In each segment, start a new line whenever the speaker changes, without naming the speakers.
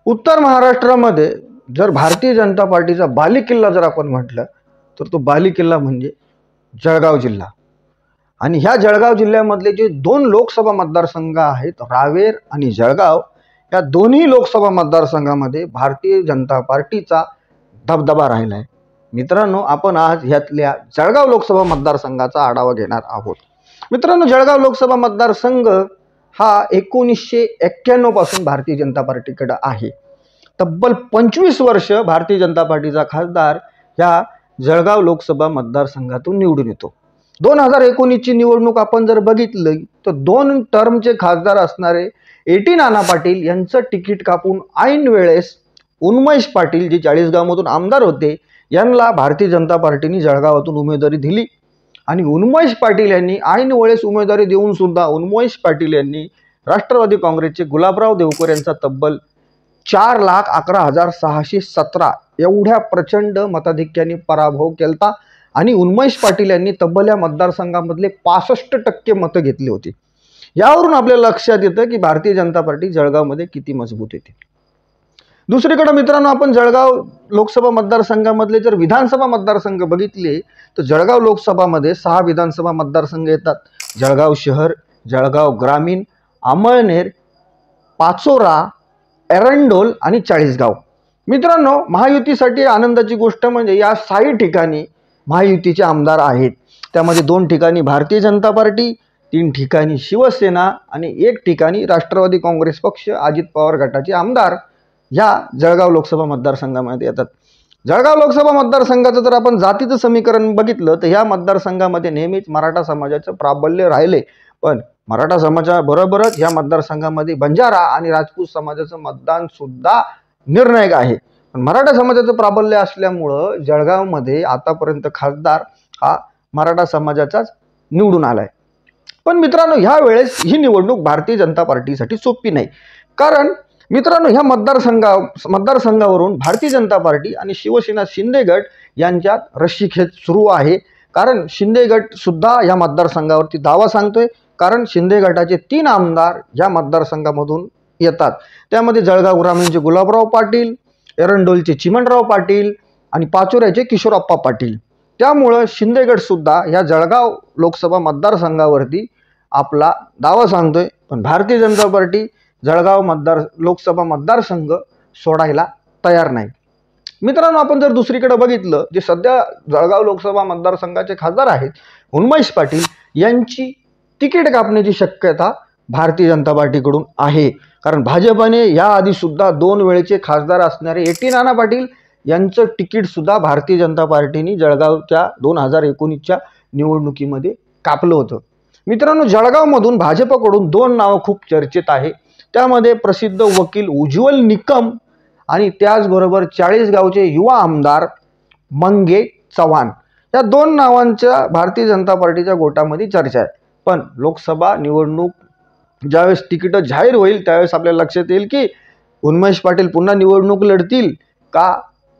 उत्तर महाराष्ट्रामध्ये जर भारतीय जनता पार्टीचा बालेकिल्ला जर आपण म्हटलं तर तो बालेकिल्ला म्हणजे जळगाव जिल्हा। आणि ह्या जळगाव जिल्ह्यामधले जे दोन लोकसभा मतदारसंघ आहेत, रावेर आणि जळगाव, या दोन्ही लोकसभा मतदारसंघामध्ये भारतीय जनता पार्टीचा दबदबा राहिला आहे। मित्रांनो, आपण आज ह्यातल्या जळगाव लोकसभा मतदारसंघाचा आढावा घेणार आहोत। मित्रांनो, जळगाव लोकसभा मतदारसंघ हा 1991 पासून भारतीय जनता पार्टीकडे आहे। तब्बल 25 वर्ष भारतीय जनता पार्टीचा खासदार या जळगाव लोकसभा मतदारसंघातून निवडून येतो। 2019 ची निवडणूक आपण जर बघितली तर दोन टर्मचे खासदार असणारे एटी नाना पाटील यांचं तिकीट कापून ऐन वेळेस उन्मेष पाटील जे चाळीसगावमधून आमदार होते यांना भारतीय जनता पार्टीने जळगावातून उमेदवारी दिली। आणि उन्मेष पाटील यांनी ऐन वेळेस उमेदवारी देऊन सुद्धा उन्मेष पाटील यांनी राष्ट्रवादी काँग्रेसचे गुलाबराव देवकर यांचा तब्बल 4,11,617 एवढ्या प्रचंड मताधिक्याने पराभव केलता। आणि उन्मेष पाटील यांनी तब्बल या मतदारसंघामधले 65% मतं घेतली होती। यावरून आपल्या लक्षात येतं की भारतीय जनता पार्टी जळगावमध्ये किती मजबूत येते। दुसरीकडे मित्रांनो, आपण जळगाव लोकसभा मतदारसंघामधले जर विधानसभा मतदारसंघ बघितले तर जळगाव लोकसभामध्ये 6 विधानसभा मतदारसंघ येतात। जळगाव शहर, जळगाव ग्रामीण, अमळनेर, पाचोरा, एरंडोल आणि चाळीसगाव। मित्रांनो, महायुतीसाठी आनंदाची गोष्ट म्हणजे या 6 ठिकाणी महायुतीचे आमदार आहेत। त्यामध्ये 2 ठिकाणी भारतीय जनता पार्टी, 3 ठिकाणी शिवसेना आणि 1 ठिकाणी राष्ट्रवादी काँग्रेस पक्ष अजित पवार गटाचे आमदार या जळगाव लोकसभा मतदारसंघामध्ये येतात। जळगाव लोकसभा मतदारसंघाचं जर आपण जातीचं समीकरण बघितलं तर ह्या मतदारसंघामध्ये नेहमीच मराठा समाजाचं प्राबल्य राहिले, पण मराठा समाजाबरोबरच या मतदारसंघामध्ये बंजारा आणि राजपूत समाजाचं मतदान सुद्धा निर्णायक आहे। पण मराठा समाजाचं प्राबल्य असल्यामुळं जळगावमध्ये आतापर्यंत खासदार हा मराठा समाजाचाच निवडून आलाय। पण मित्रांनो, ह्या वेळेस ही निवडणूक भारतीय जनता पार्टीसाठी सोपी नाही। कारण मित्रांनो, ह्या मतदारसंघावरून भारतीय जनता पार्टी आणि शिवसेना शिंदे गट यांच्यात रस्सीखेच सुरू आहे। कारण शिंदे गट सुद्धा या मतदारसंघावरती दावा सांगतोय, कारण शिंदे गटाचे 3 आमदार या मतदारसंघामधून येतात। त्यामध्ये जळगाव ग्रामीणचे गुलाबराव पाटील, एरंडोलचे चिमणराव पाटील आणि पाचोऱ्याचे किशोरप्पा पाटील। त्यामुळे शिंदे गट सुद्धा या जळगाव लोकसभा मतदारसंघावरती आपला दावा सांगतोय। पण भारतीय जनता पार्टी जळगाव लोकसभा मतदारसंघ सोडायला तयार नाही। मित्रांनो, आपण जर दुसरीकडे बघितलं, जे सध्या जळगाव लोकसभा मतदारसंघाचे खासदार आहेत उन्मेष पाटील यांची तिकीट कापण्याची शक्यता भारतीय जनता पार्टीकडून आहे। कारण भाजपने याआधी सुद्धा 2 वेळेचे खासदार असणारे एटी नाना पाटील यांचं तिकीट सुद्धा भारतीय जनता पार्टीने जळगावच्या 2019च्या निवडणुकीमध्ये कापलं होतं। मित्रांनो, जळगावमधून भाजपकडून 2 नावं खूप चर्चेत आहे। त्यामध्ये प्रसिद्ध वकील उज्ज्वल निकम आणि त्याचबरोबर चाळीसगावचे युवा आमदार मंगे चव्हाण, या 2 नावांच्या भारतीय जनता पार्टीच्या गोटामध्ये चर्चा आहे। पण लोकसभा निवडणूक ज्यावेळेस तिकीट जाहीर होईल त्यावेळेस आपल्या लक्षात येईल की उन्मेष पाटील पुन्हा निवडणूक लढतील का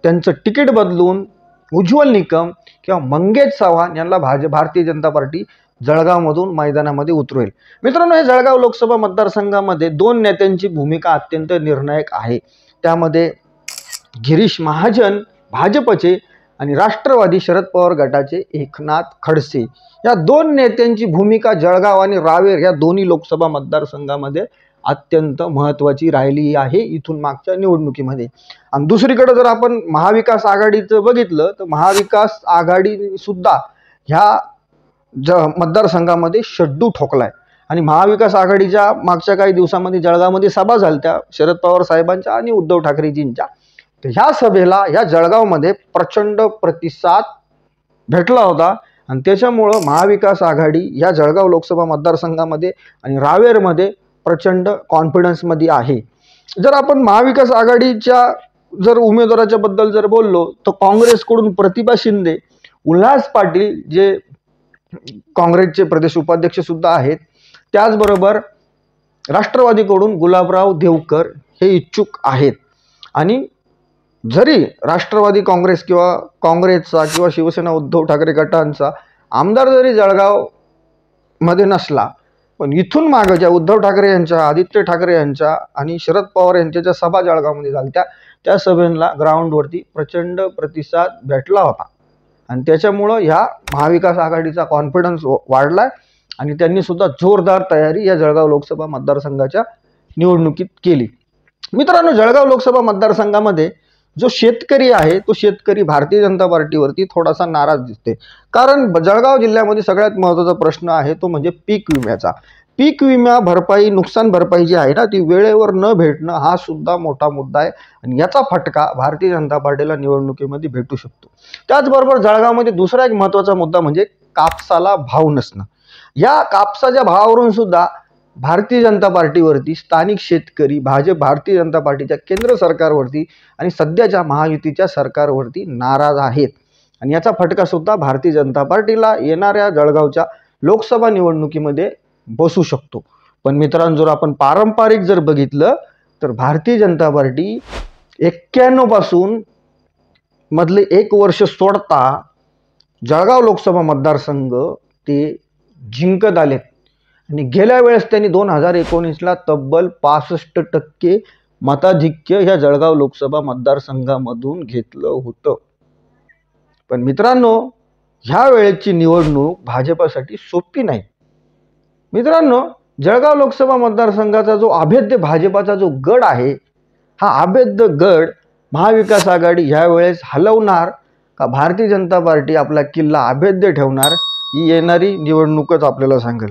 त्यांचं तिकीट बदलून उज्ज्वल निकम किंवा मंगे चव्हाण यांना भारतीय जनता पार्टी जळगावमधून मैदानामध्ये उतरवेल। मित्रांनो, हे जळगाव लोकसभा मतदारसंघामध्ये 2 नेत्यांची भूमिका अत्यंत निर्णायक आहे। त्यामध्ये गिरीश महाजन भाजपचे आणि राष्ट्रवादी शरद पवार गटाचे एकनाथ खडसे, या 2 नेत्यांची भूमिका जळगाव आणि रावेर या दोन्ही लोकसभा मतदारसंघामध्ये अत्यंत महत्त्वाची राहिली आहे इथून मागच्या निवडणुकीमध्ये। आणि दुसरीकडे जर आपण महाविकास आघाडीचं बघितलं तर महाविकास आघाडी सुद्धा ह्या मतदारसंघामध्ये शड्डू ठोकलाय। आणि महाविकास आघाडीच्या मागच्या काही दिवसांमध्ये जळगावमध्ये सभा झाल्या शरद पवार साहेबांच्या आणि उद्धव ठाकरेजींच्या। तर ह्या सभेला या जळगावमध्ये प्रचंड प्रतिसाद भेटला होता आणि त्याच्यामुळं महाविकास आघाडी या जळगाव लोकसभा मतदारसंघामध्ये आणि रावेरमध्ये प्रचंड कॉन्फिडन्समध्ये आहे। जर आपण महाविकास आघाडीच्या जर उमेदवाराच्या बद्दल जर बोललो तर काँग्रेसकडून प्रतिभा शिंदे, उल्हास पाटील जे काँग्रेसचे प्रदेश उपाध्यक्ष सुद्धा आहेत, त्याचबरोबर राष्ट्रवादीकडून गुलाबराव देवकर हे इच्छुक आहेत। आणि जरी राष्ट्रवादी काँग्रेस किंवा काँग्रेसचा किंवा शिवसेना उद्धव ठाकरे गटांचा आमदार जरी जळगाव मध्ये नसला, पण इथून मागं ज्या उद्धव ठाकरे यांच्या, आदित्य ठाकरे यांच्या आणि शरद पवार यांच्या ज्या सभा जळगावमध्ये झाल्या त्या सभेला ग्राउंडवरती प्रचंड प्रतिसाद भेटला होता आणि त्याच्यामुळं ह्या महाविकास आघाडीचा कॉन्फिडन्स वाढलाय आणि त्यांनी सुद्धा जोरदार तयारी या जळगाव लोकसभा मतदारसंघाच्या निवडणुकीत केली. मित्रांनो, जळगाव लोकसभा मतदारसंघामध्ये जो शेतकरी आहे तो शेतकरी भारतीय जनता पार्टीवरती थोडासा नाराज दिसते. कारण जळगाव जिल्ह्यामध्ये सगळ्यात महत्त्वाचा प्रश्न आहे तो म्हणजे पीक विम्याचा. पीक विमा भरपाई, नुकसान भरपाई जी आहे ना ती वेळेवर न भेटणं हा सुद्धा मोठा मुद्दा आहे आणि याचा फटका भारतीय जनता पार्टीला निवडणुकीमध्ये भेटू शकतो. त्याचबरोबर जळगावमध्ये दुसरा एक महत्त्वाचा मुद्दा म्हणजे कापसाला भाव नसणं. या कापसाच्या भावावरून सुद्धा भारतीय जनता पार्टीवरती स्थानिक शेतकरी भारतीय जनता पार्टीच्या केंद्र सरकारवरती आणि सध्याच्या महायुतीच्या सरकारवरती नाराज आहेत आणि याचा फटका सुद्धा भारतीय जनता पार्टीला येणाऱ्या जळगावच्या लोकसभा निवडणुकीमध्ये बसू शकतो. पण मित्रांनो, जर आपण पारंपरिक जर बघितलं तर भारतीय जनता पार्टी 91 पासून मधले 1 वर्ष सोडता जळगाव लोकसभा मतदारसंघ ते जिंकत आलेत आणि गेल्या वेळेस त्यांनी 2019ला तब्बल 65% मताधिक्य ह्या जळगाव लोकसभा मतदारसंघामधून घेतलं होतं. पण मित्रांनो, ह्या वेळेची निवडणूक भाजपासाठी सोपी नाही. मित्रांनो, जळगाव लोकसभा मतदारसंघाचा जो अभेद्य भाजपाचा जो गड आहे हा अभेद्य गड महाविकास आघाडी ह्या वेळेस हलवणार का भारतीय जनता पार्टी आपला किल्ला अभेद्य ठेवणार ही येणारी निवडणूकच आपल्याला सांगेल.